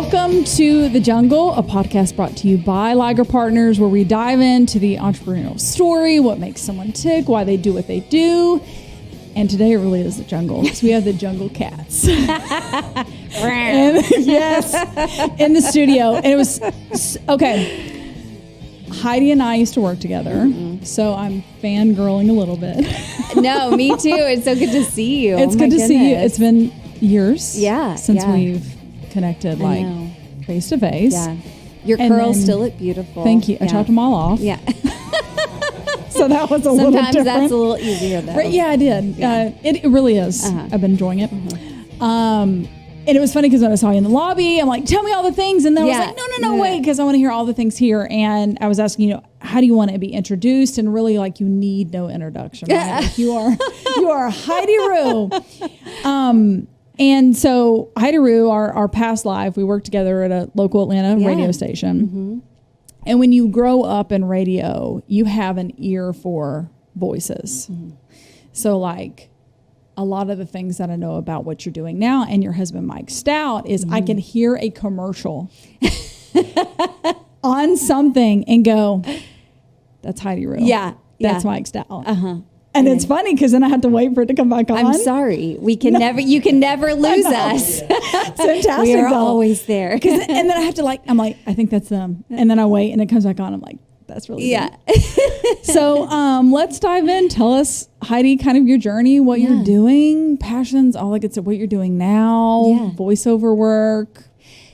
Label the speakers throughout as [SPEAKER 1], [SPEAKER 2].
[SPEAKER 1] Welcome to The Jungle, a podcast brought to you by Liger Partners, where we dive into the entrepreneurial story, what makes someone tick, why they do what they do. And today it really is the jungle, because we have the jungle cats. Yes, in the studio. And it was, okay, Heidi and I used to work together, so I'm fangirling a little bit.
[SPEAKER 2] No, me too. It's so good to see you.
[SPEAKER 1] It's good to see you. It's been years since we've connected, like, face to face.
[SPEAKER 2] Yeah. Your curls still look beautiful.
[SPEAKER 1] Thank you. I chopped them all off.
[SPEAKER 2] Yeah.
[SPEAKER 1] So that was a little different.
[SPEAKER 2] Sometimes that's a little easier, though.
[SPEAKER 1] Right, yeah, I did. Yeah. It really is. I've been enjoying it. And it was funny because when I saw you in the lobby, I'm like, tell me all the things. And then I was like, no, wait, because I want to hear all the things here. And I was asking, how do you want to be introduced? And really, like, you need no introduction. Right? Like, you are Heidi Rew. And so Heidi Rew, our past life, we worked together at a local Atlanta radio station. And when you grow up in radio, you have an ear for voices. So, like, a lot of the things that I know about what you're doing now and your husband, Mike Stout, is I can hear a commercial on something and go, that's Heidi Rew.
[SPEAKER 2] Yeah.
[SPEAKER 1] That's Mike Stout. And it's funny because then I have to wait for it to come back on.
[SPEAKER 2] I'm sorry. You can never lose us.
[SPEAKER 1] Fantastic.
[SPEAKER 2] We are always there.
[SPEAKER 1] And then I have to, like, I'm like, I think that's them. And then I wait and it comes back on. I'm like, that's really good. So let's dive in. Tell us, Heidi, kind of your journey, what you're doing, passions, all like it's what you're doing now, voiceover work.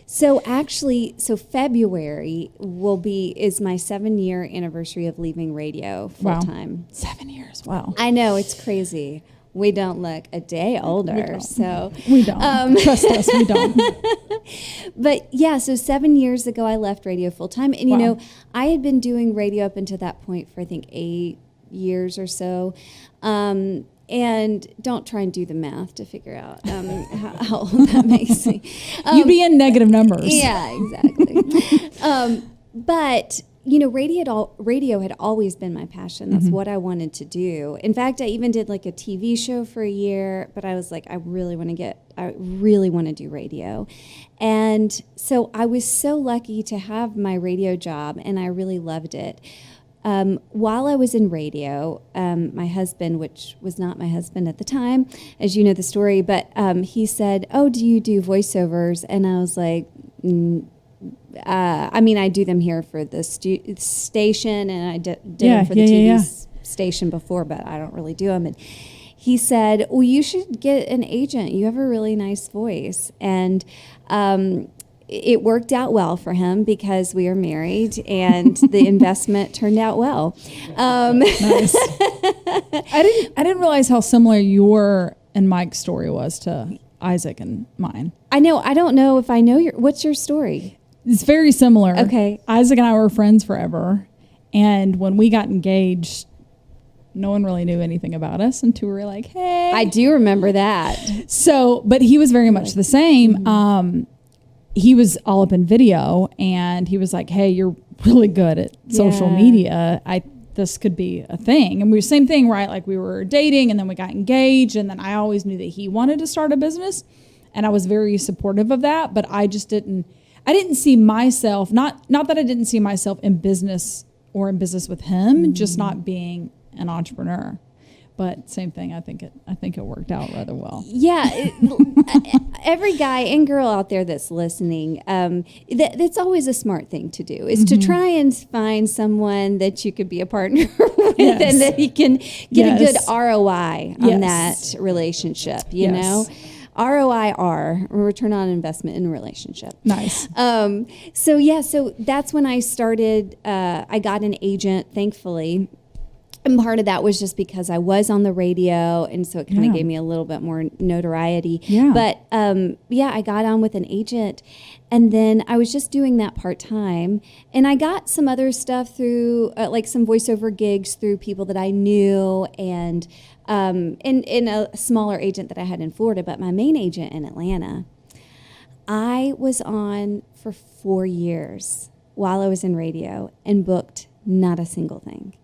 [SPEAKER 2] So actually, February is my 7-year anniversary of leaving radio full time.
[SPEAKER 1] 7 years. Wow.
[SPEAKER 2] I know, it's crazy. We don't look a day older.
[SPEAKER 1] We don't. Trust us, we don't.
[SPEAKER 2] But yeah, so 7 years ago I left radio full time. And I had been doing radio up until that point for I think 8 years or so. And don't try and do the math to figure out how old that makes me.
[SPEAKER 1] You'd be in negative numbers.
[SPEAKER 2] Yeah, exactly. But radio had always been my passion. That's what I wanted to do. In fact, I even did like a TV show for a year. But I was like, I really want to do radio. And so I was so lucky to have my radio job, and I really loved it. While I was in radio, my husband, which was not my husband at the time, as you know the story, but he said, "Oh, do you do voiceovers?" And I was like, I do them here for the station, and I did them for the TV station before, but I don't really do them." And he said, "Well, you should get an agent. You have a really nice voice." And it worked out well for him because we are married and the investment turned out well.
[SPEAKER 1] Nice. I didn't realize how similar your and Mike's story was to Isaac and mine.
[SPEAKER 2] I know. I don't know if I know what's your story?
[SPEAKER 1] It's very similar.
[SPEAKER 2] Okay.
[SPEAKER 1] Isaac and I were friends forever. And when we got engaged, no one really knew anything about us until we were like, hey.
[SPEAKER 2] I do remember that.
[SPEAKER 1] So, but he was very much the same. He was all up in video, and he was like, hey, you're really good at social media. This could be a thing. And we were same thing, right? Like, we were dating, and then we got engaged, and then I always knew that he wanted to start a business, and I was very supportive of that, but I didn't see myself, not that I didn't see myself in business or in business with him, just not being an entrepreneur. But same thing, I think it worked out rather well.
[SPEAKER 2] Yeah, every guy and girl out there that's listening, that's always a smart thing to do, is to try and find someone that you could be a partner with, and that you can get a good ROI on that relationship, you know? ROIR, return on investment in a relationship.
[SPEAKER 1] Nice.
[SPEAKER 2] So that's when I started, I got an agent, thankfully. And part of that was just because I was on the radio, and so it kind of gave me a little bit more notoriety. Yeah. But I got on with an agent, and then I was just doing that part-time. And I got some other stuff through, like some voiceover gigs through people that I knew, and in a smaller agent that I had in Florida. But my main agent in Atlanta, I was on for 4 years while I was in radio and booked not a single thing.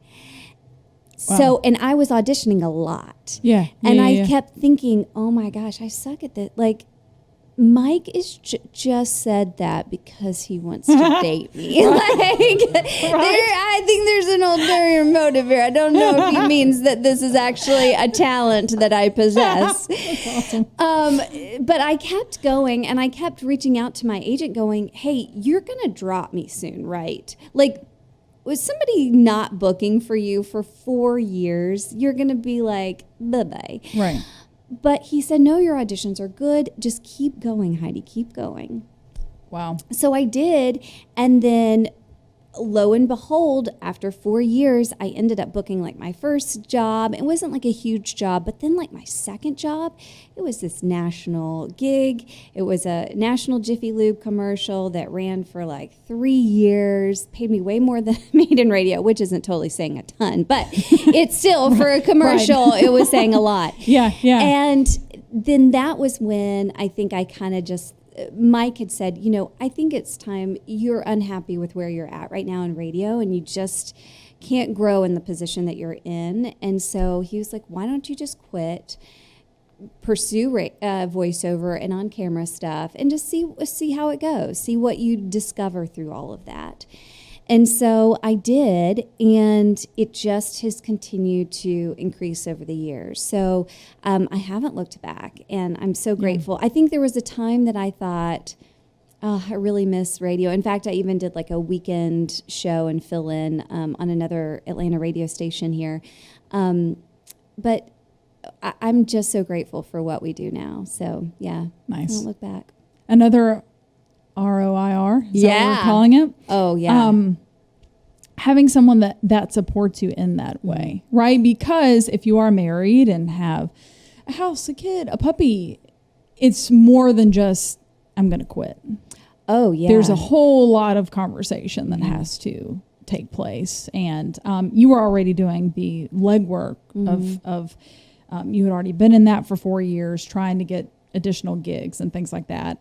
[SPEAKER 2] Wow. So, and I was auditioning a lot.
[SPEAKER 1] Yeah.
[SPEAKER 2] And I kept thinking, oh my gosh, I suck at this. Like, Mike is just said that because he wants to date me. I think there's an ulterior motive here. I don't know if he means that this is actually a talent that I possess.
[SPEAKER 1] That's awesome.
[SPEAKER 2] But I kept going, and I kept reaching out to my agent going, hey, you're going to drop me soon, right? Like, was somebody not booking for you for 4 years? You're going to be like, bye-bye.
[SPEAKER 1] Right.
[SPEAKER 2] But he said, no, your auditions are good. Just keep going, Heidi, keep going.
[SPEAKER 1] Wow.
[SPEAKER 2] So I did. And then lo and behold, after 4 years, I ended up booking like my first job. It wasn't like a huge job, but then like my second job, it was this national gig. It was a national Jiffy Lube commercial that ran for like 3 years, paid me way more than I made in radio, which isn't totally saying a ton, but it's still for a commercial, it was saying a lot.
[SPEAKER 1] Yeah, yeah.
[SPEAKER 2] And then that was when I think I kind of just, Mike had said, you know, I think it's time. You're unhappy with where you're at right now in radio, and you just can't grow in the position that you're in. And so he was like, why don't you just quit, pursue voiceover and on-camera stuff, and just see how it goes, see what you discover through all of that. And so I did, and it just has continued to increase over the years. So I haven't looked back, and I'm so grateful. I think there was a time that I thought, oh, I really miss radio. In fact, I even did like a weekend show and fill in on another Atlanta radio station here. But I'm just so grateful for what we do now. So, yeah,
[SPEAKER 1] Nice.
[SPEAKER 2] I don't look back.
[SPEAKER 1] Another ROIR, is that what we're calling it?
[SPEAKER 2] Oh, yeah.
[SPEAKER 1] Having someone that supports you in that way, right? Because if you are married and have a house, a kid, a puppy, it's more than just, I'm going to quit.
[SPEAKER 2] Oh, yeah.
[SPEAKER 1] There's a whole lot of conversation that has to take place. And you were already doing the legwork of you had already been in that for 4 years, trying to get additional gigs and things like that.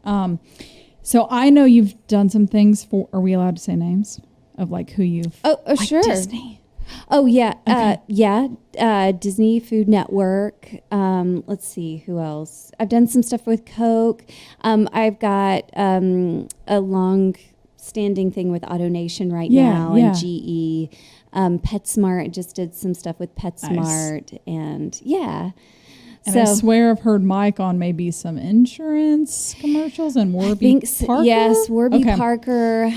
[SPEAKER 1] So I know you've done some things for, are we allowed to say names of like who you've?
[SPEAKER 2] Oh, like sure.
[SPEAKER 1] Disney.
[SPEAKER 2] Oh, yeah.
[SPEAKER 1] Okay.
[SPEAKER 2] Disney Food Network. Let's see, who else? I've done some stuff with Coke. I've got a long-standing thing with AutoNation right now and GE. PetSmart, I just did some stuff with PetSmart. Nice. And yeah.
[SPEAKER 1] And I swear I've heard Mike on maybe some insurance commercials and Warby Parker.
[SPEAKER 2] Yes, Warby Parker.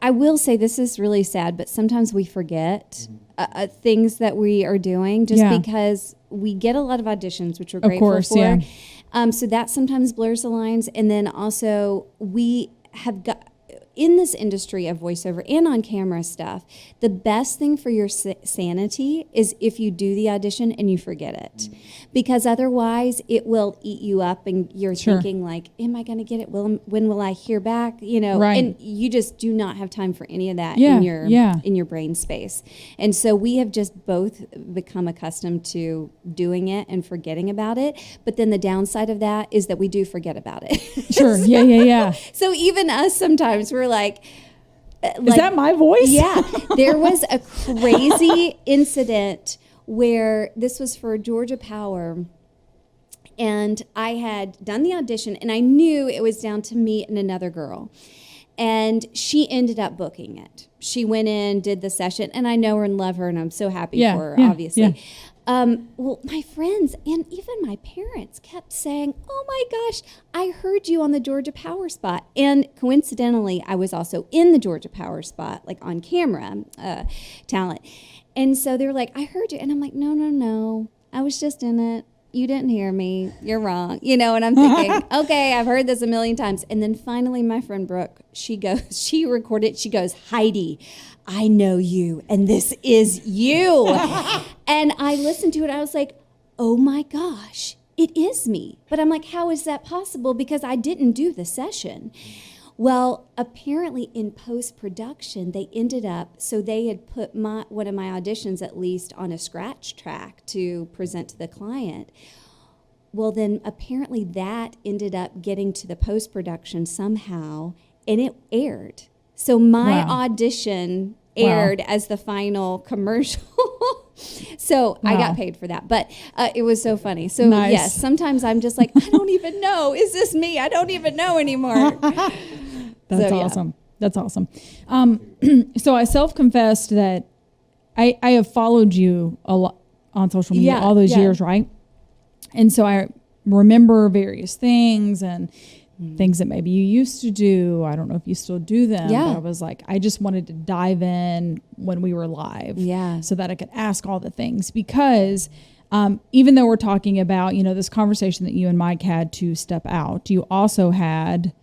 [SPEAKER 2] I will say this is really sad, but sometimes we forget things that we are doing just because we get a lot of auditions, which we're grateful for. Yeah. So that sometimes blurs the lines. And then also we have got, in this industry of voiceover and on camera stuff, the best thing for your sanity is if you do the audition and you forget it, because otherwise it will eat you up, and you're thinking like, am I going to get it? When will I hear back? You know, and you just do not have time for any of that in your brain space. And so we have just both become accustomed to doing it and forgetting about it. But then the downside of that is that we do forget about it. So even us sometimes we're like,
[SPEAKER 1] is that my voice?
[SPEAKER 2] Yeah. There was a crazy incident where this was for Georgia Power, and I had done the audition, and I knew it was down to me and another girl, and she ended up booking it. She went in, did the session, and I know her and love her, and I'm so happy for her, obviously. Yeah. Well, my friends and even my parents kept saying, oh my gosh, I heard you on the Georgia Power spot. And coincidentally, I was also in the Georgia Power spot, like on camera talent. And so they were like, I heard you. And I'm like, no, I was just in it. You didn't hear me. You're wrong. You know, and I'm thinking, okay, I've heard this a million times. And then finally my friend Brooke, she recorded, she goes, Heidi, I know you, and this is you. And I listened to it. I was like, oh my gosh, it is me. But I'm like, how is that possible? Because I didn't do the session. Well, apparently in post-production, they ended up, so they had put one of my auditions at least on a scratch track to present to the client. Well, then apparently that ended up getting to the post-production somehow, and it aired. So my audition aired as the final commercial. So I
[SPEAKER 1] Wow.
[SPEAKER 2] got paid for that, but it was so funny. So
[SPEAKER 1] Nice.
[SPEAKER 2] yes, sometimes I'm just like, I don't even know. Is this me? I don't even know anymore.
[SPEAKER 1] That's
[SPEAKER 2] So, yeah.
[SPEAKER 1] awesome. That's awesome. So I self-confessed that I have followed you a lot on social media all those years, right? And so I remember various things and things that maybe you used to do. I don't know if you still do them.
[SPEAKER 2] Yeah.
[SPEAKER 1] But I was like, I just wanted to dive in when we were live.
[SPEAKER 2] Yeah.
[SPEAKER 1] So that I could ask all the things because even though we're talking about, this conversation that you and Mike had to step out, you also had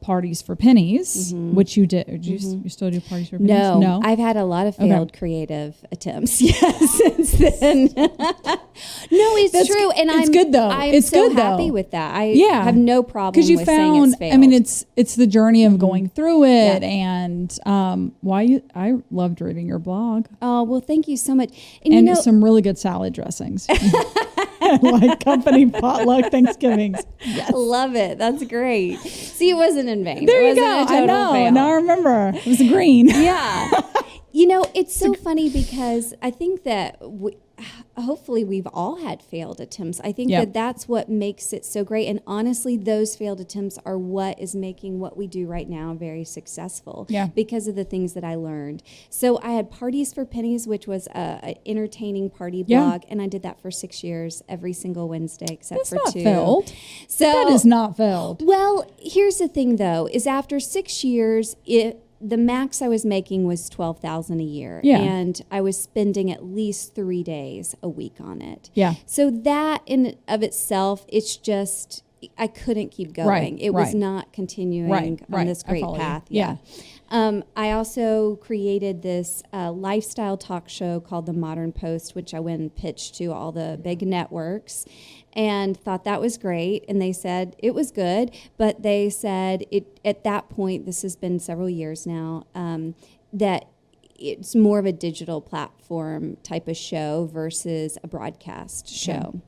[SPEAKER 1] parties for pennies, which you did. You still do parties for pennies?
[SPEAKER 2] No, I've had a lot of failed creative attempts. Yes, since then. No, it's true, and
[SPEAKER 1] it's good though.
[SPEAKER 2] I'm
[SPEAKER 1] It's
[SPEAKER 2] so
[SPEAKER 1] good though.
[SPEAKER 2] happy with that. I
[SPEAKER 1] Yeah.
[SPEAKER 2] have no problem
[SPEAKER 1] Because you
[SPEAKER 2] with saying
[SPEAKER 1] found,
[SPEAKER 2] it's failed.
[SPEAKER 1] I mean, it's the journey of going through it,
[SPEAKER 2] Yeah.
[SPEAKER 1] and I loved reading your blog,
[SPEAKER 2] Oh well, thank you so much. And,
[SPEAKER 1] and some really good salad dressings, like company potluck Thanksgivings.
[SPEAKER 2] I love it. That's great. See, it wasn't in vain.
[SPEAKER 1] There
[SPEAKER 2] it
[SPEAKER 1] you
[SPEAKER 2] wasn't
[SPEAKER 1] go.
[SPEAKER 2] a
[SPEAKER 1] I
[SPEAKER 2] total
[SPEAKER 1] know.
[SPEAKER 2] fail.
[SPEAKER 1] Now I remember. It was green.
[SPEAKER 2] Yeah. It's so funny because I think that hopefully we've all had failed attempts. I think that that's what makes it so great. And honestly, those failed attempts are what is making what we do right now very successful.
[SPEAKER 1] Yeah.
[SPEAKER 2] Because of the things that I learned. So I had Parties for Pennies, which was an entertaining party blog. And I did that for 6 years, every single Wednesday except
[SPEAKER 1] That's
[SPEAKER 2] for
[SPEAKER 1] not
[SPEAKER 2] 2.
[SPEAKER 1] failed.
[SPEAKER 2] So
[SPEAKER 1] That is not failed.
[SPEAKER 2] well, here's the thing, though, is after 6 years, the max I was making was $12,000 a year,
[SPEAKER 1] Yeah.
[SPEAKER 2] and I was spending at least 3 days a week on it.
[SPEAKER 1] Yeah.
[SPEAKER 2] So that in of itself, it's just I couldn't keep going.
[SPEAKER 1] Right,
[SPEAKER 2] It was
[SPEAKER 1] right.
[SPEAKER 2] not continuing
[SPEAKER 1] Right,
[SPEAKER 2] on
[SPEAKER 1] right.
[SPEAKER 2] this
[SPEAKER 1] I
[SPEAKER 2] great
[SPEAKER 1] follow you.
[SPEAKER 2] path.
[SPEAKER 1] Yeah.
[SPEAKER 2] I also created this lifestyle talk show called The Modern Post, which I went and pitched to all the big networks and thought that was great. And they said it was good, but they said at that point, this has been several years now, that it's more of a digital platform type of show versus a broadcast show.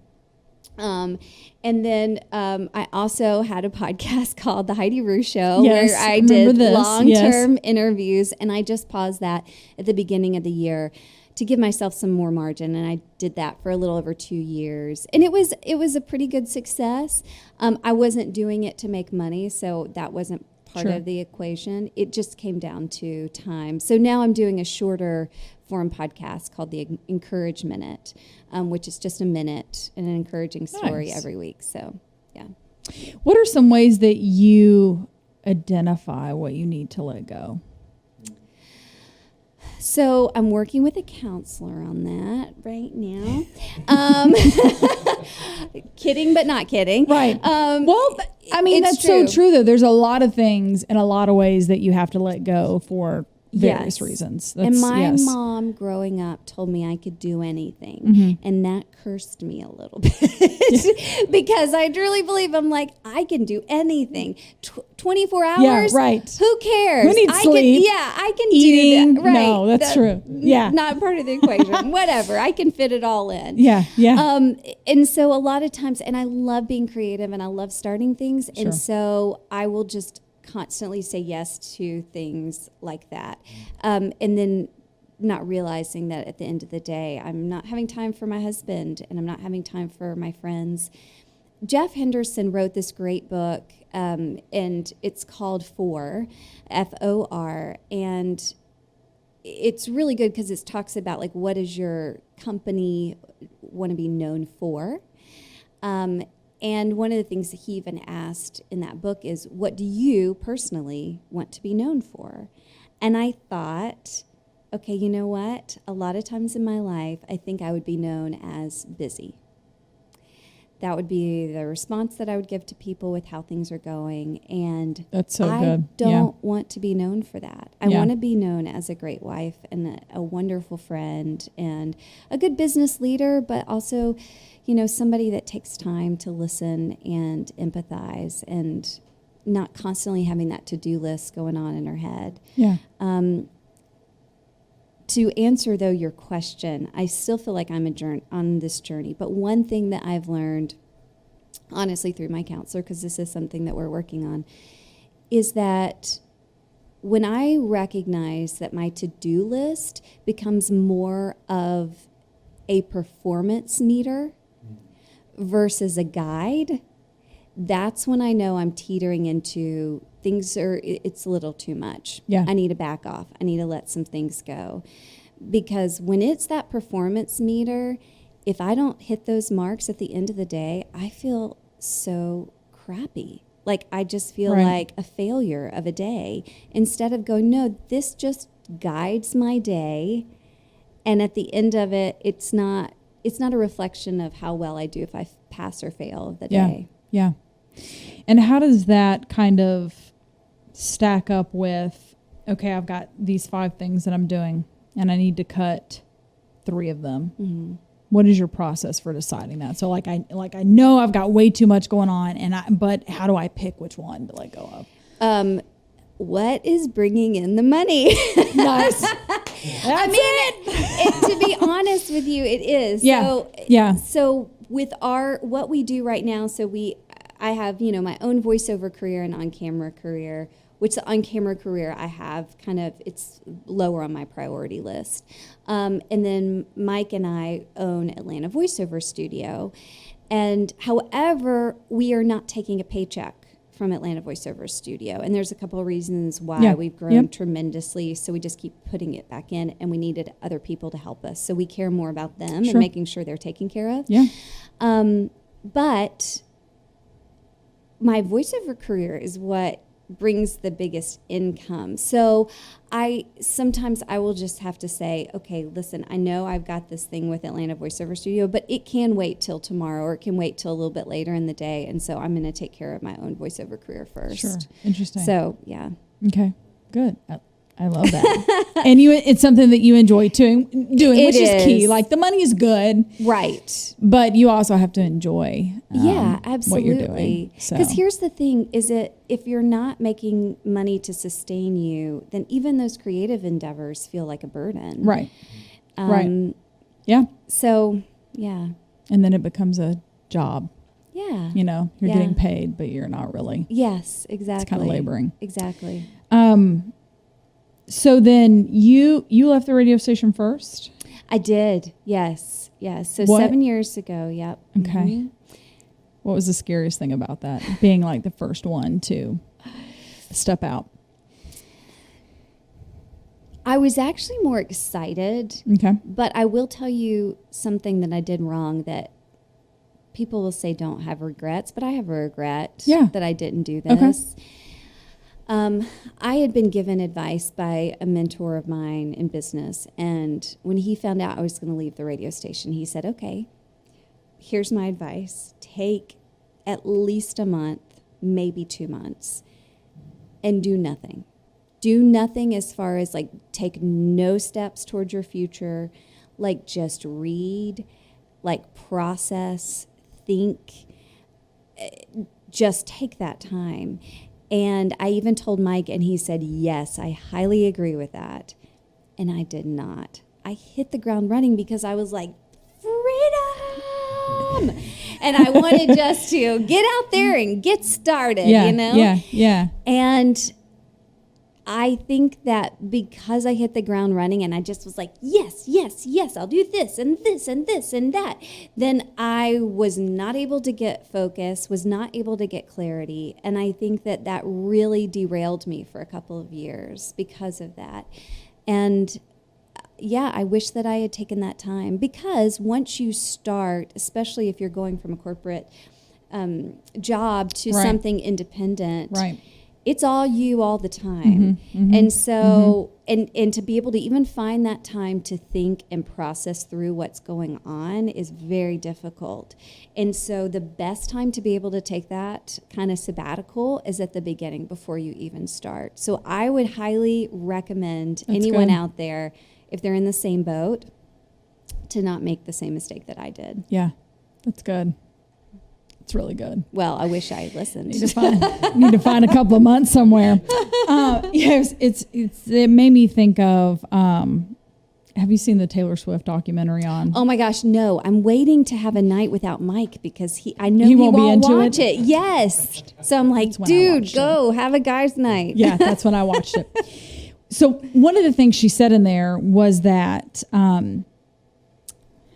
[SPEAKER 2] And then I also had a podcast called The Heidi Rew Show,
[SPEAKER 1] Yes,
[SPEAKER 2] where I
[SPEAKER 1] remember
[SPEAKER 2] did
[SPEAKER 1] this.
[SPEAKER 2] long-term interviews, and I just paused that at the beginning of the year to give myself some more margin, and I did that for a little over 2 years, and it was a pretty good success. I wasn't doing it to make money, so that wasn't part
[SPEAKER 1] Sure.
[SPEAKER 2] of the equation. It just came down to time. So now I'm doing a shorter form podcast called the Encourage Minute, which is just a minute and an encouraging story
[SPEAKER 1] Nice.
[SPEAKER 2] every week. So, yeah.
[SPEAKER 1] What are some ways that you identify what you need to let go?
[SPEAKER 2] So I'm working with a counselor on that right now. Kidding, but not kidding.
[SPEAKER 1] Right. Well, I mean,
[SPEAKER 2] it's
[SPEAKER 1] that's so true, though. There's a lot of things and a lot of ways that you have to let go for various
[SPEAKER 2] Yes.
[SPEAKER 1] reasons.
[SPEAKER 2] And my
[SPEAKER 1] yes.
[SPEAKER 2] mom growing up told me I could do anything.
[SPEAKER 1] Mm-hmm.
[SPEAKER 2] And that cursed me a little bit because I truly believe I'm like, I can do anything. 24 hours?
[SPEAKER 1] Yeah, right.
[SPEAKER 2] Who cares?
[SPEAKER 1] Who needs sleep?
[SPEAKER 2] I can
[SPEAKER 1] Eating?
[SPEAKER 2] do that. Right.
[SPEAKER 1] No, that's true. Yeah.
[SPEAKER 2] Not part of the equation. Whatever. I can fit it all in.
[SPEAKER 1] Yeah, yeah.
[SPEAKER 2] And so a lot of times, and I love being creative and I love starting things.
[SPEAKER 1] Sure.
[SPEAKER 2] And so I will just constantly say yes to things like that. And then not realizing that at the end of the day, I'm not having time for my husband and I'm not having time for my friends. Jeff Henderson wrote this great book, and it's called For, F-O-R, and it's really good because it talks about like what does your company want to be known for. And one of the things that he even asked in that book is, what do you personally want to be known for? And I thought, okay, you know what? A lot of times in my life, I think I would be known as busy. That would be the response that I would give to people with how things are going. And
[SPEAKER 1] That's so
[SPEAKER 2] I
[SPEAKER 1] good.
[SPEAKER 2] don't want to be known for that. I
[SPEAKER 1] Yeah.
[SPEAKER 2] want to be known as a great wife and a wonderful friend and a good business leader, but also, somebody that takes time to listen and empathize and not constantly having that to-do list going on in her head.
[SPEAKER 1] Yeah.
[SPEAKER 2] To answer, though, your question, I still feel like I'm on this journey. But one thing that I've learned, honestly, through my counselor, because this is something that we're working on, is that when I recognize that my to-do list becomes more of a performance meter versus a guide, that's when I know I'm teetering into it's a little too much.
[SPEAKER 1] Yeah.
[SPEAKER 2] I need to back off. I need to let some things go. Because when it's that performance meter, if I don't hit those marks at the end of the day, I feel so crappy. Like I just feel like a failure of a day, instead of going, no, this just guides my day. And at the end of it, it's not a reflection of how well I do if I pass or fail the day.
[SPEAKER 1] Yeah. And how does that kind of stack up with, okay, I've got these 5 things that I'm doing and I need to cut 3 of them. Mm-hmm. What is your process for deciding that? So I know I've got way too much going on, but how do I pick which one to let go of?
[SPEAKER 2] What is bringing in the money?
[SPEAKER 1] Nice.
[SPEAKER 2] To be honest with you, it is.
[SPEAKER 1] Yeah.
[SPEAKER 2] So with what we do right now, I have, my own voiceover career and on-camera career, which the on-camera career I have it's lower on my priority list. And then Mike and I own Atlanta Voiceover Studio. And however, we are not taking a paycheck from Atlanta Voiceover Studio. And there's a couple of reasons why we've grown tremendously. So we just keep putting it back in, and we needed other people to help us. So we care more about them and making sure they're taken care of.
[SPEAKER 1] Yeah.
[SPEAKER 2] But my voiceover career is what brings the biggest income. So sometimes I will just have to say, okay, listen, I know I've got this thing with Atlanta Voiceover Studio, but it can wait till tomorrow, or it can wait till a little bit later in the day. And so I'm going to take care of my own voiceover career first.
[SPEAKER 1] Sure. Interesting.
[SPEAKER 2] So, yeah.
[SPEAKER 1] Okay, good. I love that. And it's something that you enjoy doing, which is key. Like the money is good.
[SPEAKER 2] Right.
[SPEAKER 1] But you also have to enjoy
[SPEAKER 2] absolutely.
[SPEAKER 1] what you're doing.
[SPEAKER 2] Because here's the thing, is that if you're not making money to sustain you, then even those creative endeavors feel like a burden.
[SPEAKER 1] Right. Right. Yeah.
[SPEAKER 2] So, yeah.
[SPEAKER 1] And then it becomes a job.
[SPEAKER 2] Yeah.
[SPEAKER 1] You're getting paid, but you're not really.
[SPEAKER 2] Yes, exactly.
[SPEAKER 1] It's kind of laboring.
[SPEAKER 2] Exactly.
[SPEAKER 1] So then you left the radio station first?
[SPEAKER 2] I did. Yes. So 7 years ago. Yep.
[SPEAKER 1] Okay. Mm-hmm. What was the scariest thing about that? Being like the first one to step out.
[SPEAKER 2] I was actually more excited.
[SPEAKER 1] Okay.
[SPEAKER 2] But I will tell you something that I did wrong that people will say don't have regrets, but I have a regret that I didn't do this. Okay. I had been given advice by a mentor of mine in business, and when he found out I was going to leave the radio station, he said, okay, here's my advice. Take at least a month, maybe 2 months, and do nothing. Do nothing as far as take no steps towards your future, just read, process, think, just take that time. And I even told Mike, and he said, yes, I highly agree with that. And I did not. I hit the ground running because I was like, freedom! And I wanted just to get out there and get started,
[SPEAKER 1] Yeah.
[SPEAKER 2] And I think that because I hit the ground running and I just was like, yes, I'll do this and this and this and that, then I was not able to get focus, was not able to get clarity. And I think that really derailed me for a couple of years because of that. And I wish that I had taken that time, because once you start, especially if you're going from a corporate job to something independent, it's all you all the time. And so, and to be able to even find that time to think and process through what's going on is very difficult. And so the best time to be able to take that kind of sabbatical is at the beginning, before you even start. So I would highly recommend anyone out there, if they're in the same boat, to not make the same mistake that I did.
[SPEAKER 1] Yeah, that's good. It's really good.
[SPEAKER 2] Well, I wish I had listened.
[SPEAKER 1] Need to find a couple of months somewhere. It made me think of, have you seen the Taylor Swift documentary on?
[SPEAKER 2] Oh my gosh, no. I'm waiting to have a night without Mike, because I know he won't
[SPEAKER 1] be into
[SPEAKER 2] watch it. Yes. So I'm like, dude, go have a guy's night.
[SPEAKER 1] Yeah, that's when I watched it. So one of the things she said in there was that,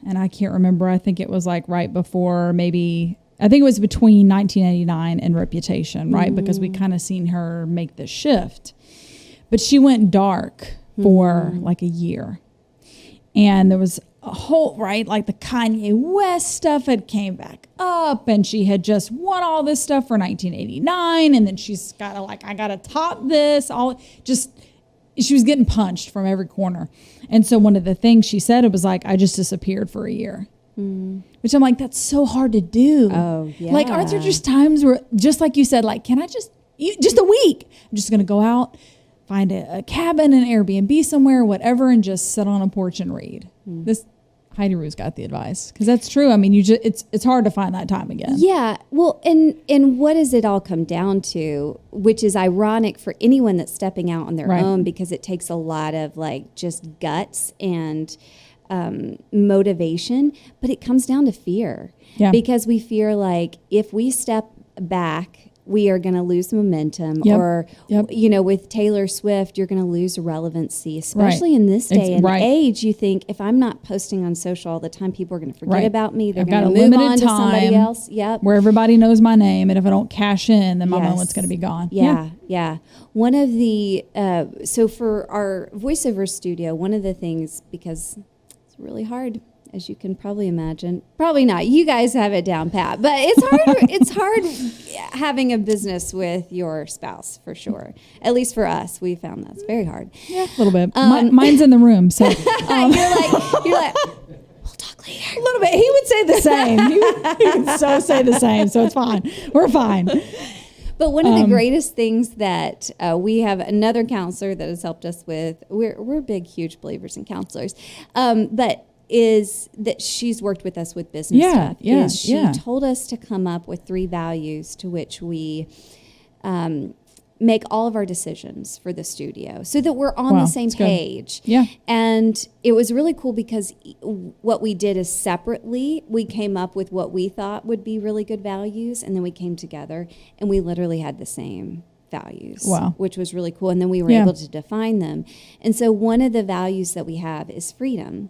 [SPEAKER 1] and I can't remember. I think it was like right before I think it was between 1989 and Reputation, right? Because we kind of seen her make the shift. But she went dark for like a year. And there was a whole, right? Like the Kanye West stuff had came back up, and she had just won all this stuff for 1989. And then she's got to I got to top this she was getting punched from every corner. And so one of the things she said, it was like, I just disappeared for a year. Which I'm like, that's so hard to do.
[SPEAKER 2] Oh, yeah.
[SPEAKER 1] Like, aren't there just times where, just like you said, like, can I just a week? I'm just going to go out, find a cabin, an Airbnb somewhere, whatever, and just sit on a porch and read. This Heidi Rew's got the advice, because that's true. I mean, it's hard to find that time again.
[SPEAKER 2] Yeah. Well, and what does it all come down to? Which is ironic for anyone that's stepping out on their own, because it takes a lot of just guts and motivation, but it comes down to fear.
[SPEAKER 1] Yeah.
[SPEAKER 2] Because we fear if we step back, we are going to lose momentum. Or, with Taylor Swift, you're going to lose relevancy, especially in this day and age. You think, if I'm not posting on social all the time, people are going to forget about me. They're going to move on to somebody else.
[SPEAKER 1] Where everybody knows my name. And if I don't cash in, then my moment's going to be gone.
[SPEAKER 2] Yeah. One of the, so for our voiceover studio, one of the things, because it's really hard, as you can probably imagine. Probably not. You guys have it down pat, but it's hard. It's hard having a business with your spouse, for sure. At least for us, we found that's very hard.
[SPEAKER 1] Yeah, a little bit. Mine's in the room, so
[SPEAKER 2] you're like, we'll talk later.
[SPEAKER 1] A little bit. He would say the same. He would so say the same. So it's fine. We're fine.
[SPEAKER 2] But one of the greatest things that we have another counselor that has helped us with. We're big, huge believers in counselors, but is that she's worked with us with business stuff. She told us to come up with 3 values to which we make all of our decisions for the studio, so that we're on the same page.
[SPEAKER 1] Yeah.
[SPEAKER 2] And it was really cool, because what we did is separately, we came up with what we thought would be really good values, and then we came together and we literally had the same values, which was really cool. And then we were able to define them. And so one of the values that we have is freedom.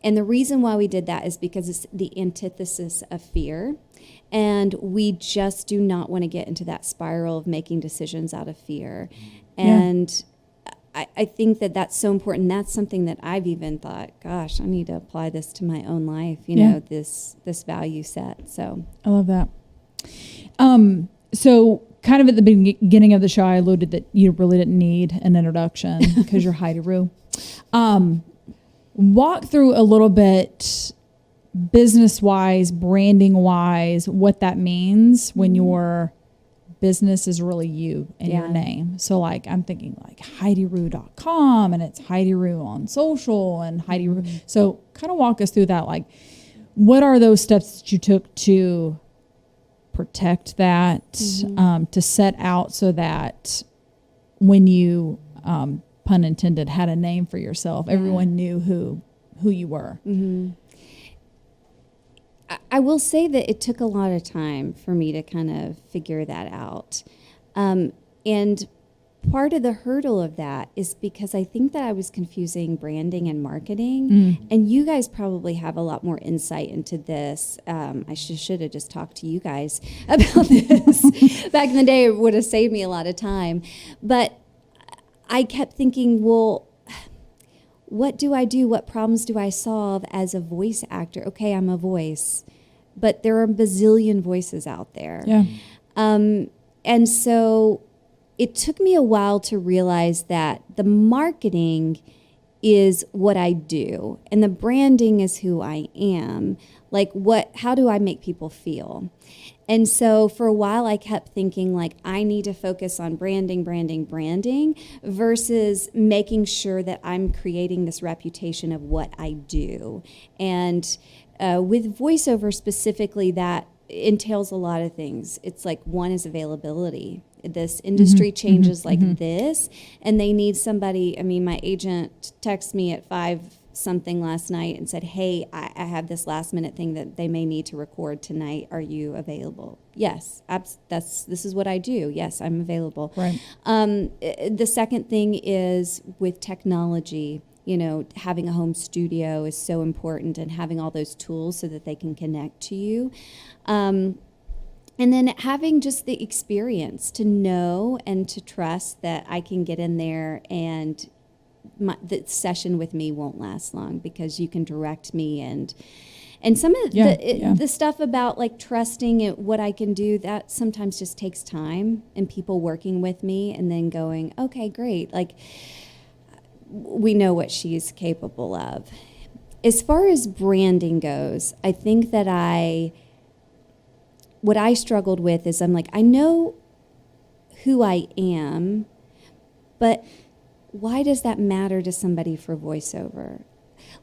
[SPEAKER 2] And the reason why we did that is because it's the antithesis of fear. And we just do not want to get into that spiral of making decisions out of fear. And I think that that's so important. That's something that I've even thought, gosh, I need to apply this to my own life, you know, this value set. So
[SPEAKER 1] I love that. So kind of at the beginning of the show, I alluded that you really didn't need an introduction because you're Heidi Rew. Walk through a little bit, business-wise, branding-wise, what that means when your business is really you and your name. So I'm thinking HeidiRew.com, and it's Heidi Rew on social, and Heidi Rew. So kind of walk us through that. What are those steps that you took to protect that, to set out so that when you, pun intended, had a name for yourself, everyone knew who you were?
[SPEAKER 2] I will say that it took a lot of time for me to kind of figure that out. And part of the hurdle of that is because I think that I was confusing branding and marketing. And you guys probably have a lot more insight into this. I should have just talked to you guys about this. Back in the day, it would have saved me a lot of time. But I kept thinking, well, what do I do? What problems do I solve as a voice actor? Okay, I'm a voice, but there are a bazillion voices out there.
[SPEAKER 1] Yeah.
[SPEAKER 2] And so it took me a while to realize that the marketing is what I do, and the branding is who I am. How do I make people feel? And so for a while I kept thinking I need to focus on branding versus making sure that I'm creating this reputation of what I do. And with voiceover specifically, that entails a lot of things. It's one is availability. This industry changes this, and they need somebody. I mean, my agent texted me at 5 something last night and said, hey, I have this last minute thing that they may need to record tonight. Are you available? Yes, this is what I do. Yes, I'm available.
[SPEAKER 1] Right.
[SPEAKER 2] The second thing is with technology. having a home studio is so important, and having all those tools so that they can connect to you. And then having just the experience to know and to trust that I can get in there and the session with me won't last long, because you can direct me, and some of the stuff about like trusting what I can do, that sometimes just takes time and people working with me and then going, okay, great. Like, we know what she's capable of. As far as branding goes, I think that what I struggled with is I'm like, I know who I am, but why does that matter to somebody for voiceover?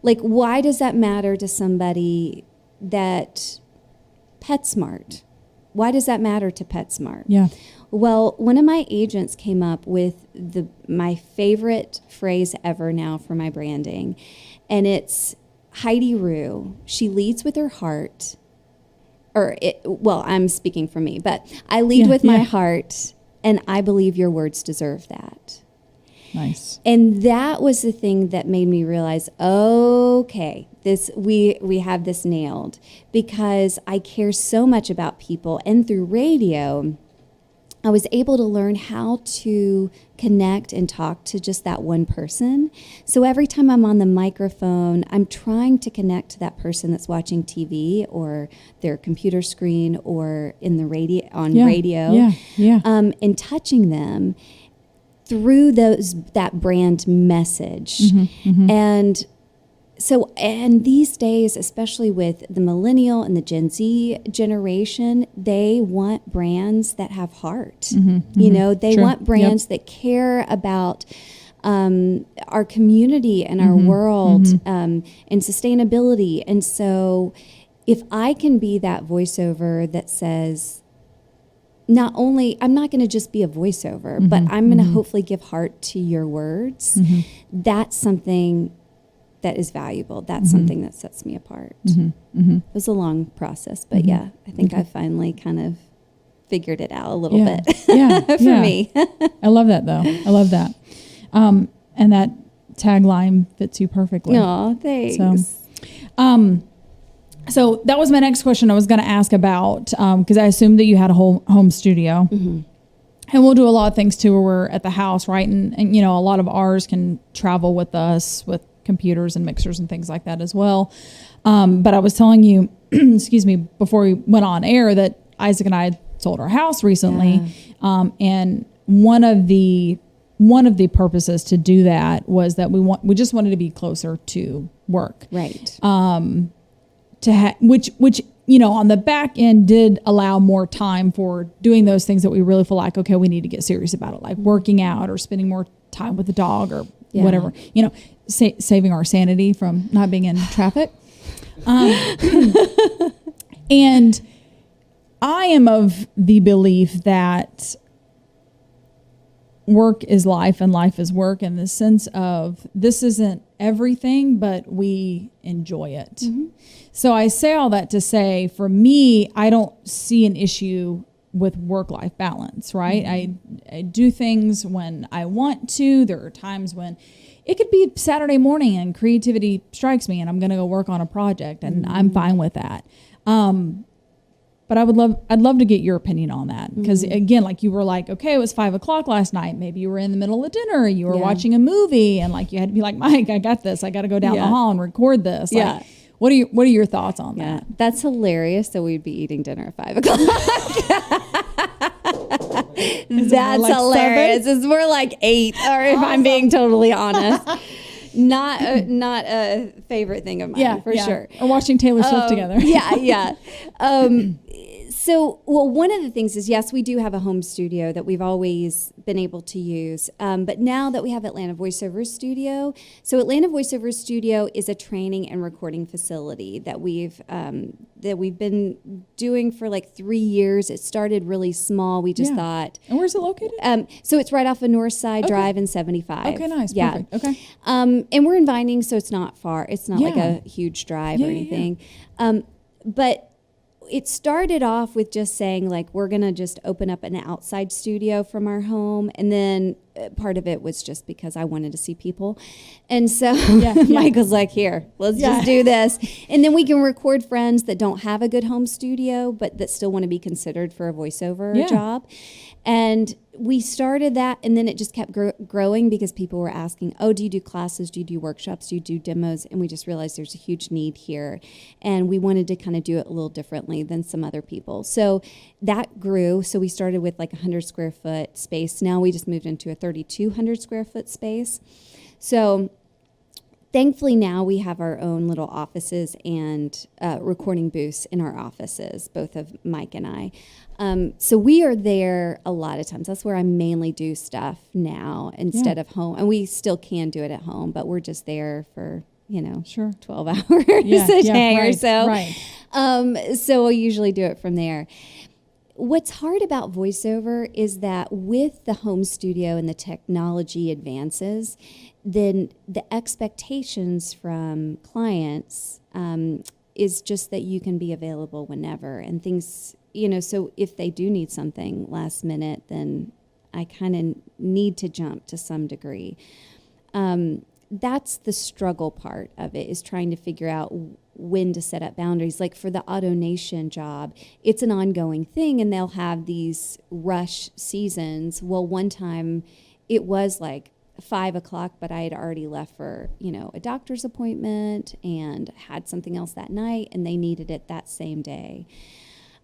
[SPEAKER 2] Like, why does that matter to somebody that PetSmart? Why does that matter to PetSmart?
[SPEAKER 1] Yeah.
[SPEAKER 2] Well, one of my agents came up with my favorite phrase ever now for my branding, and it's Heidi Rew. She leads with her heart, I'm speaking for me, but I lead with my heart, and I believe your words deserve that.
[SPEAKER 1] Nice.
[SPEAKER 2] And that was the thing that made me realize, okay, we have this nailed, because I care so much about people, and through radio, I was able to learn how to connect and talk to just that one person. So every time I'm on the microphone, I'm trying to connect to that person that's watching TV or their computer screen or in the radio and touching them through that brand message. And so, and these days, especially with the millennial and the Gen Z generation, they want brands that have heart. They want brands that care about our community and our world and sustainability. And so if I can be that voiceover that says, not only, I'm not going to just be a voiceover, but I'm going to hopefully give heart to your words, that's something that is valuable. That's something that sets me apart. It was a long process, but I think I finally kind of figured it out a little bit for me.
[SPEAKER 1] I love that, though. I love that. And that tagline fits you perfectly.
[SPEAKER 2] Oh, thanks.
[SPEAKER 1] So that was my next question I was going to ask about, because I assumed that you had a whole home studio. And we'll do a lot of things too where we're at the house, right? And a lot of ours can travel with us with computers and mixers and things like that as well. But I was telling you, excuse me, before we went on air, that Isaac and I had sold our house recently. And one of the purposes to do that was that we just wanted to be closer to work.
[SPEAKER 2] Right.
[SPEAKER 1] Which on the back end did allow more time for doing those things that we really feel like, okay, we need to get serious about it, like working out or spending more time with the dog or whatever, saving our sanity from not being in traffic. And I am of the belief that work is life and life is work, in the sense of this isn't everything, but we enjoy it. So I say all that to say, for me, I don't see an issue with work-life balance, right? I do things when I want to. There are times when it could be Saturday morning and creativity strikes me and I'm going to go work on a project, and I'm fine with that. But I'd love to get your opinion on that. Because again, like you were like, okay, it was 5:00 last night. Maybe you were in the middle of dinner, you were watching a movie, and like you had to be like, Mike, I got this. I got to go down the hall and record this. Like, what are your thoughts on that?
[SPEAKER 2] That's hilarious that we'd be eating dinner at 5:00. That's like hilarious. 7? It's more like 8, or if I'm being totally honest. Not a favorite thing of mine, for sure.
[SPEAKER 1] Or watching Taylor Swift together.
[SPEAKER 2] So, one of the things is, yes, we do have a home studio that we've always been able to use. But now that we have Atlanta Voiceover Studio, so Atlanta Voiceover Studio is a training and recording facility that we've been doing for like 3 years. It started really small. We just thought.
[SPEAKER 1] And where's it located?
[SPEAKER 2] So it's right off of Northside Drive and 75.
[SPEAKER 1] Okay, nice.
[SPEAKER 2] Yeah.
[SPEAKER 1] Perfect. Okay.
[SPEAKER 2] And we're in Vining, so it's not far. It's not like a huge drive or anything. But it started off with just saying, like, we're going to just open up an outside studio from our home. And then part of it was just because I wanted to see people. And so
[SPEAKER 1] Yeah.
[SPEAKER 2] Michael's like, here, let's just do this. And then we can record friends that don't have a good home studio, but that still want to be considered for a voiceover job. And we started that, and then it just kept growing because people were asking, oh, do you do classes? Do you do workshops? Do you do demos? And we just realized there's a huge need here. And we wanted to kind of do it a little differently than some other people. So that grew. So we started with like 100 square foot space. Now we just moved into a 3,200 square foot space. So thankfully now we have our own little offices and recording booths in our offices, both of Mike and I. So we are there a lot of times. That's where I mainly do stuff now instead of home. And we still can do it at home, but we're just there for, 12 hours a day or so.
[SPEAKER 1] Right.
[SPEAKER 2] So we'll usually do it from there. What's hard about voiceover is that with the home studio and the technology advances, then the expectations from clients is just that you can be available whenever and things, so if they do need something last minute, then I kind of need to jump to some degree. That's the struggle part of it, is trying to figure out when to set up boundaries. Like for the AutoNation job, it's an ongoing thing and they'll have these rush seasons. Well, one time it was like 5 o'clock, but I had already left for, a doctor's appointment and had something else that night, and they needed it that same day.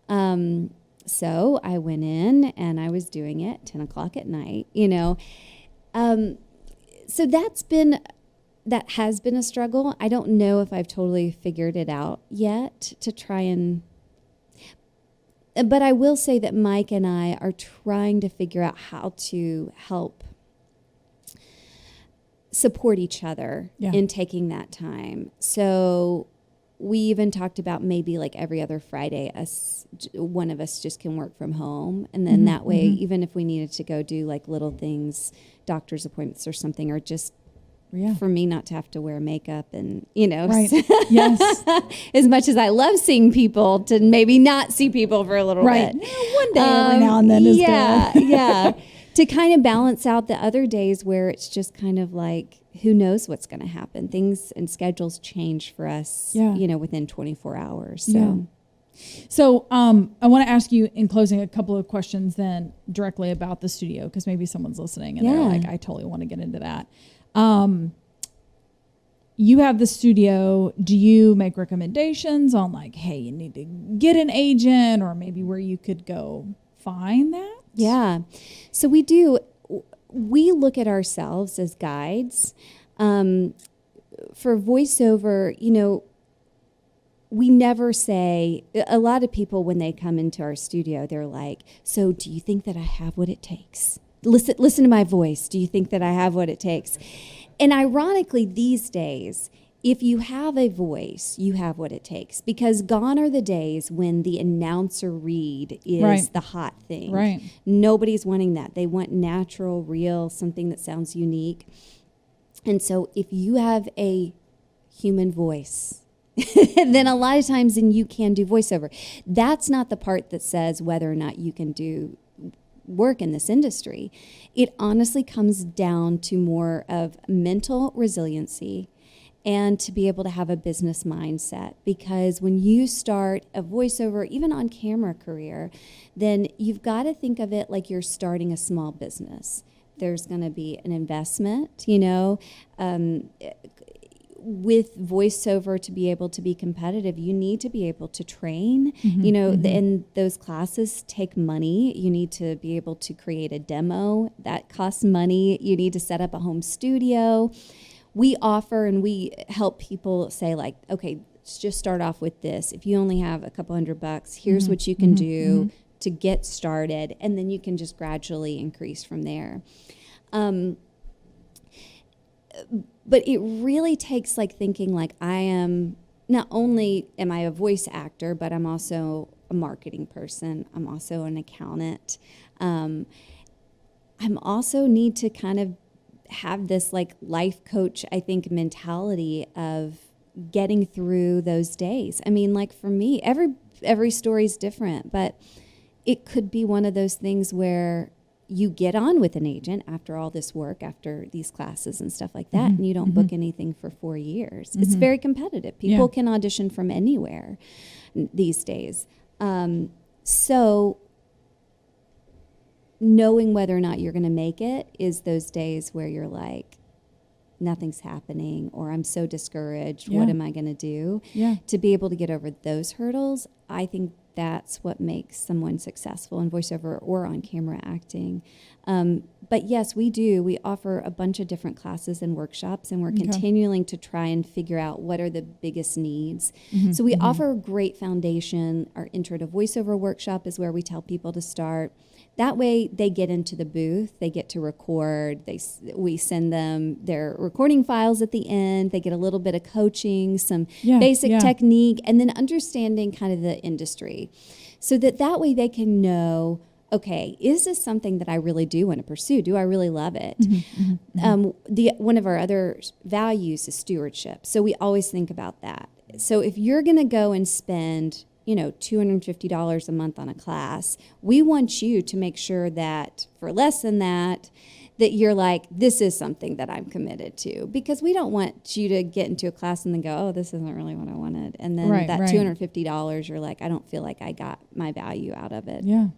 [SPEAKER 2] So I went in and I was doing it 10 o'clock at night, so that has been a struggle. I don't know if I've totally figured it out yet to try but I will say that Mike and I are trying to figure out how to help support each other in taking that time. So we even talked about maybe like every other Friday, one of us just can work from home. And then that way, even if we needed to go do like little things, doctor's appointments or something, or just for me not to have to wear makeup and,
[SPEAKER 1] Right. Yes.
[SPEAKER 2] as much as I love seeing people, to maybe not see people for a little bit.
[SPEAKER 1] One day every now and then is good.
[SPEAKER 2] Yeah. To kind of balance out the other days where it's just kind of like, who knows what's going to happen? Things and schedules change for us, within 24 hours. So.
[SPEAKER 1] Yeah. So I want to ask you in closing a couple of questions then directly about the studio, because maybe someone's listening and they're like, I totally want to get into that. You have the studio. Do you make recommendations on like, hey, you need to get an agent, or maybe where you could go find that?
[SPEAKER 2] Yeah. So we do. We look at ourselves as guides. For voiceover, we never say, a lot of people when they come into our studio, they're like, so do you think that I have what it takes? Listen to my voice. Do you think that I have what it takes? And ironically, these days, if you have a voice, you have what it takes, because gone are the days when the announcer read is the hot thing.
[SPEAKER 1] Right.
[SPEAKER 2] Nobody's wanting that. They want natural, real, something that sounds unique. And so if you have a human voice, then a lot of times then you can do voiceover. That's not the part that says whether or not you can do work in this industry. It honestly comes down to more of mental resiliency and to be able to have a business mindset. Because when you start a voiceover, even on camera career, then you've got to think of it like you're starting a small business. There's going to be an investment, with voiceover, to be able to be competitive, you need to be able to train, and those classes take money. You need to be able to create a demo that costs money. You need to set up a home studio. We offer and we help people say like, okay, let's just start off with this. If you only have a couple $100, here's what you can do to get started. And then you can just gradually increase from there. But it really takes like thinking like, I am, not only am I a voice actor, but I'm also a marketing person. I'm also an accountant. I'm also need to kind of have this like life coach, I think, mentality of getting through those days. I mean, like for me, every story is different, but it could be one of those things where you get on with an agent after all this work, after these classes and stuff like that, and you don't book anything for 4 years. It's very competitive. People can audition from anywhere these days. So knowing whether or not you're going to make it is those days where you're like, nothing's happening, or I'm so discouraged. What am I going to do? To be able to get over those hurdles, I think that's what makes someone successful in voiceover or on camera acting. But yes, we do. We offer a bunch of different classes and workshops, and we're continuing to try and figure out what are the biggest needs. So we offer a great foundation. Our Intro to Voiceover workshop is where we tell people to start. That way they get into the booth, they get to record, we send them their recording files at the end, they get a little bit of coaching, some basic technique, and then understanding kind of the industry. So that way they can know, okay, is this something that I really do want to pursue? Do I really love it? One of our other values is stewardship. So we always think about that. So if you're going to go and spend $250 a month on a class, we want you to make sure that for less than that you're like, this is something that I'm committed to, because we don't want you to get into a class and then go, oh, this isn't really what I wanted. And then $250, you're like, I don't feel like I got my value out of it.
[SPEAKER 1] Yeah.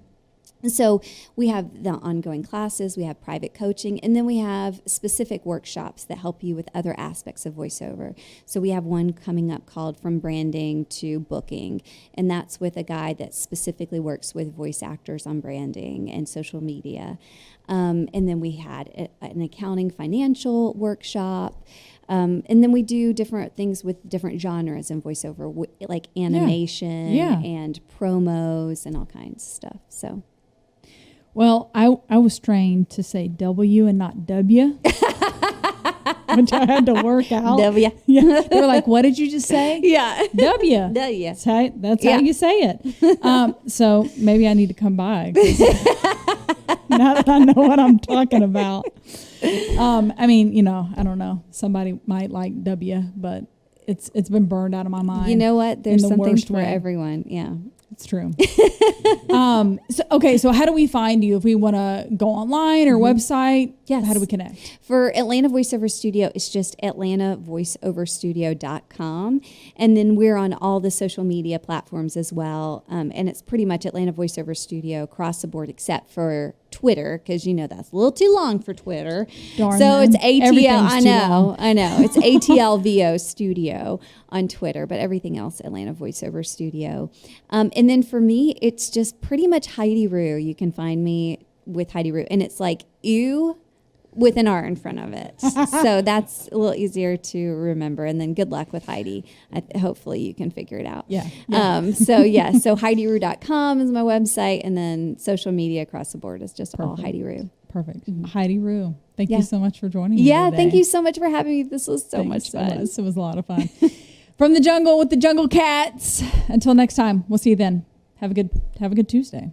[SPEAKER 2] And so we have the ongoing classes, we have private coaching, and then we have specific workshops that help you with other aspects of voiceover. So we have one coming up called From Branding to Booking, and that's with a guy that specifically works with voice actors on branding and social media. And then we had an accounting financial workshop. And then we do different things with different genres in voiceover, like animation and promos and all kinds of stuff. So.
[SPEAKER 1] Well, I was trained to say W and not W, which I had to work out.
[SPEAKER 2] W.
[SPEAKER 1] Yeah. They were like, what did you just say?
[SPEAKER 2] Yeah.
[SPEAKER 1] W.
[SPEAKER 2] W.
[SPEAKER 1] That's how you say it. So maybe I need to come by. Now that I know what I'm talking about. I mean, I don't know. Somebody might like W, but it's been burned out of my mind.
[SPEAKER 2] You know what? There's something for everyone. Yeah.
[SPEAKER 1] It's true. So how do we find you if we want to go online or website?
[SPEAKER 2] Yes.
[SPEAKER 1] How do we connect?
[SPEAKER 2] For Atlanta Voiceover Studio, it's just atlantavoiceoverstudio.com. And then we're on all the social media platforms as well. And it's pretty much Atlanta Voiceover Studio across the board, except for Twitter, because that's a little too long for Twitter.
[SPEAKER 1] Darn
[SPEAKER 2] so
[SPEAKER 1] man.
[SPEAKER 2] It's ATL. I know. It's ATLVO Studio on Twitter, but everything else, Atlanta Voiceover Studio. And then for me, it's just pretty much Heidi Rew. You can find me with Heidi Rew, and it's like ew with an R in front of it. So that's a little easier to remember. And then good luck with Heidi. Hopefully you can figure it out.
[SPEAKER 1] Yeah.
[SPEAKER 2] So HeidiRew.com is my website. And then social media across the board is just all Heidi Rew.
[SPEAKER 1] Perfect. Heidi Rew. Thank you so much for joining me today.
[SPEAKER 2] Thank you so much for having me. This was so much fun.
[SPEAKER 1] It was a lot of fun. From the jungle with the Jungle Cats. Until next time, we'll see you then. Have a good Tuesday.